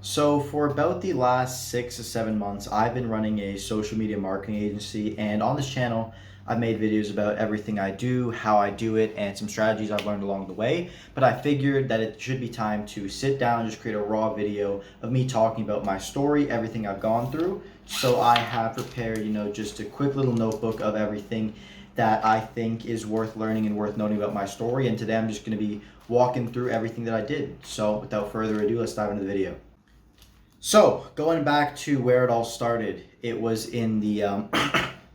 So for about the last 6 to 7 months, I've been running a social media marketing agency, and on this channel, I've made videos about everything I do, how I do it, and some strategies I've learned along the way. But I figured that it should be time to sit down and just create a raw video of me talking about my story, everything I've gone through. So I have prepared, just a quick little notebook of everything that I think is worth learning and worth knowing about my story. And today I'm just going to be walking through everything that I did. So without further ado, let's dive into the video. So, going back to where it all started, it was in the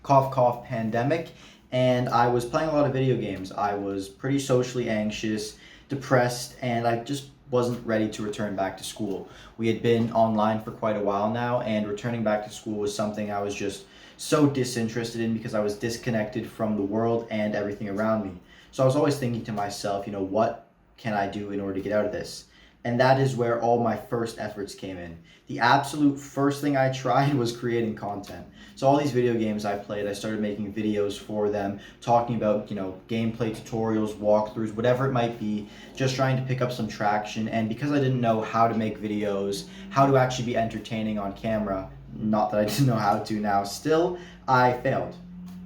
cough cough pandemic, and I was playing a lot of video games. I was pretty socially anxious, depressed, and I just wasn't ready to return back to school. We had been online for quite a while now, and returning back to school was something I was just so disinterested in because I was disconnected from the world and everything around me. So I was always thinking to myself, what can I do in order to get out of this? And that is where all my first efforts came in. The absolute first thing I tried was creating content. So all these video games I played, I started making videos for them, talking about, gameplay tutorials, walkthroughs, whatever it might be, just trying to pick up some traction. And because I didn't know how to make videos, how to actually be entertaining on camera, not that I didn't know how to now, still, I failed,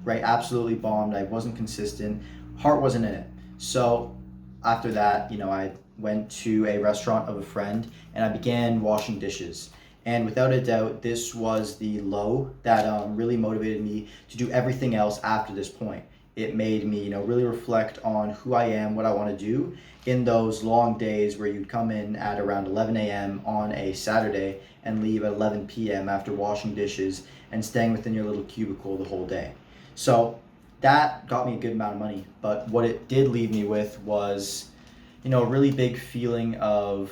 right? Absolutely bombed. I wasn't consistent. Heart wasn't in it. So after that, I went to a restaurant of a friend and I began washing dishes. And without a doubt, this was the low that really motivated me to do everything else after this point. It made me, really reflect on who I am, what I want to do in those long days where you'd come in at around 11 a.m. on a Saturday and leave at 11 p.m. after washing dishes and staying within your little cubicle the whole day. So that got me a good amount of money. But what it did leave me with was a really big feeling of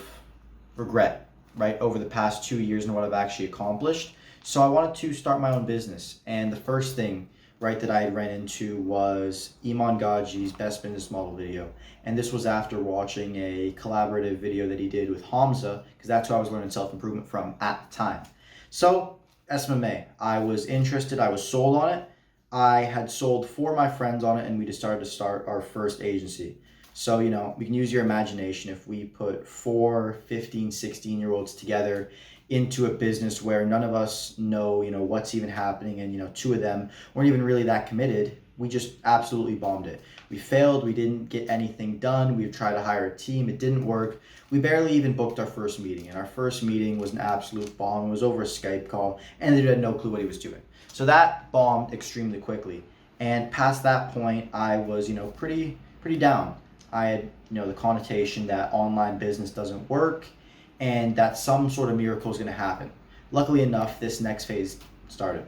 regret, right, over the past 2 years and what I've actually accomplished. So I wanted to start my own business. And the first thing, right, that I ran into was Iman Gaji's best business model video. And this was after watching a collaborative video that he did with Hamza, because that's who I was learning self-improvement from at the time. So SMMA, I was interested, I was sold on it. I had sold 4 of my friends on it, and we decided to start our first agency. So, we can use your imagination. If we put 4, 15, 16-year-olds together into a business where none of us know, what's even happening, and, 2 of them weren't even really that committed, we just absolutely bombed it. We failed. We didn't get anything done. We tried to hire a team. It didn't work. We barely even booked our first meeting, and our first meeting was an absolute bomb. It was over a Skype call, and they had no clue what he was doing. So that bombed extremely quickly. And past that point, I was, pretty down. I had, the connotation that online business doesn't work and that some sort of miracle is going to happen. Luckily enough, this next phase started.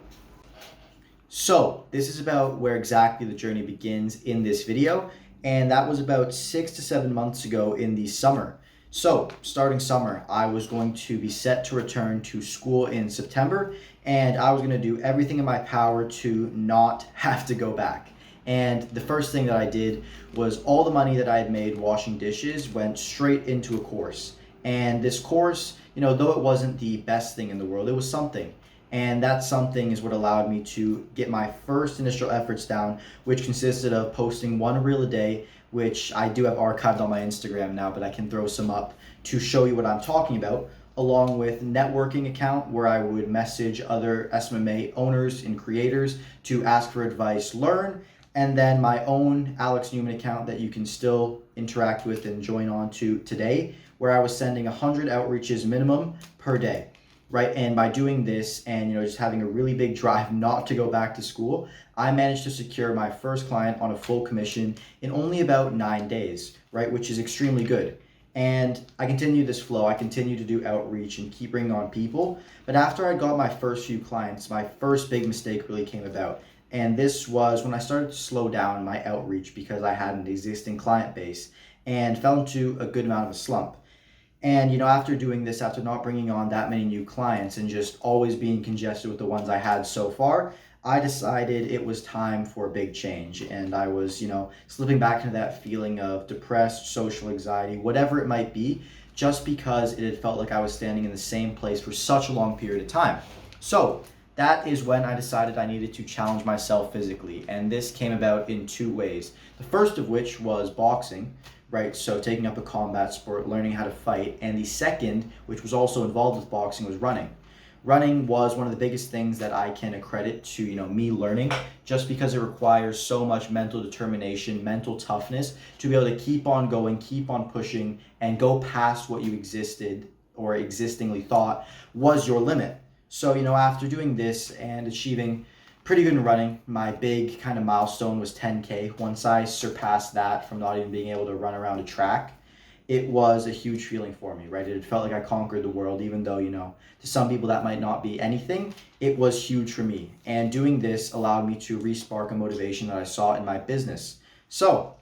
So this is about where exactly the journey begins in this video, and that was about 6 to 7 months ago in the summer. So starting summer, I was going to be set to return to school in September, and I was going to do everything in my power to not have to go back. And the first thing that I did was all the money that I had made washing dishes went straight into a course. And this course, though it wasn't the best thing in the world, it was something. And that something is what allowed me to get my first initial efforts down, which consisted of posting 1 reel a day, which I do have archived on my Instagram now, but I can throw some up to show you what I'm talking about, along with networking account where I would message other SMMA owners and creators to ask for advice, learn, and then my own Alex Newman account that you can still interact with and join on to today, where I was sending 100 outreaches minimum per day, right? And by doing this and, just having a really big drive not to go back to school, I managed to secure my first client on a full commission in only about 9 days, right? Which is extremely good. And I continued this flow. I continued to do outreach and keep bringing on people. But after I got my first few clients, my first big mistake really came about. And this was when I started to slow down my outreach because I had an existing client base and fell into a good amount of a slump. And, after doing this, after not bringing on that many new clients and just always being congested with the ones I had so far, I decided it was time for a big change. And I was, slipping back into that feeling of depressed, social anxiety, whatever it might be, just because it had felt like I was standing in the same place for such a long period of time. So that is when I decided I needed to challenge myself physically. And this came about in two ways. The first of which was boxing, right? So taking up a combat sport, learning how to fight. And the second, which was also involved with boxing, was running. Running was one of the biggest things that I can accredit to, me learning, just because it requires so much mental determination, mental toughness to be able to keep on going, keep on pushing, and go past what you existed or existingly thought was your limit. So, after doing this and achieving pretty good in running, my big kind of milestone was 10K. Once I surpassed that from not even being able to run around a track, it was a huge feeling for me, right? It felt like I conquered the world, even though, to some people that might not be anything. It was huge for me. And doing this allowed me to re-spark a motivation that I saw in my business. So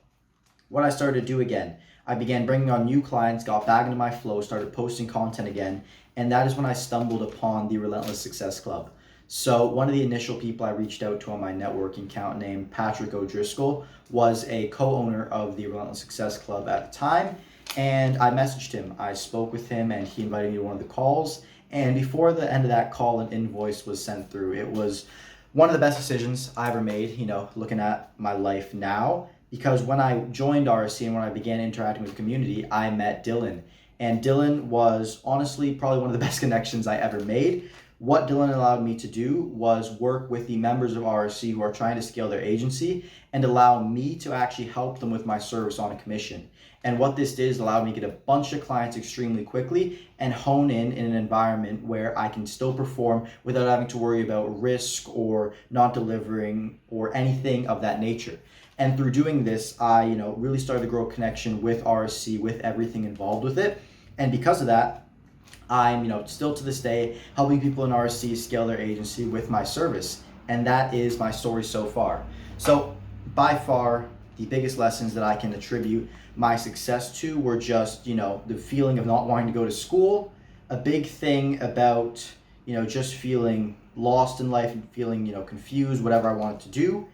what I started to do again, I began bringing on new clients, got back into my flow, started posting content again. And that is when I stumbled upon the Relentless Success Club. So one of the initial people I reached out to on my networking account named Patrick O'Driscoll was a co-owner of the Relentless Success Club at the time. And I messaged him. I spoke with him and he invited me to one of the calls. And before the end of that call, an invoice was sent through. It was one of the best decisions I ever made, looking at my life now. Because when I joined RSC and when I began interacting with the community, I met Dylan. And Dylan was honestly probably one of the best connections I ever made. What Dylan allowed me to do was work with the members of RSC who are trying to scale their agency and allow me to actually help them with my service on a commission. And what this did is allowed me to get a bunch of clients extremely quickly and hone in an environment where I can still perform without having to worry about risk or not delivering or anything of that nature. And through doing this, I, really started to grow a connection with RSC, with everything involved with it. And because of that, I'm, still to this day helping people in RSC scale their agency with my service. And that is my story so far. So by far, the biggest lessons that I can attribute my success to were just, the feeling of not wanting to go to school, a big thing about, just feeling lost in life and feeling, confused, whatever I wanted to do.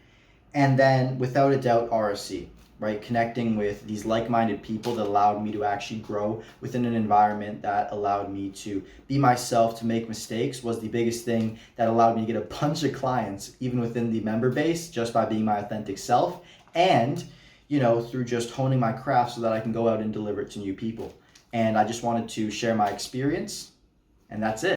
And then without a doubt, RSC, right? Connecting with these like-minded people that allowed me to actually grow within an environment that allowed me to be myself, to make mistakes, was the biggest thing that allowed me to get a bunch of clients, even within the member base, just by being my authentic self. And, through just honing my craft so that I can go out and deliver it to new people. And I just wanted to share my experience, and that's it.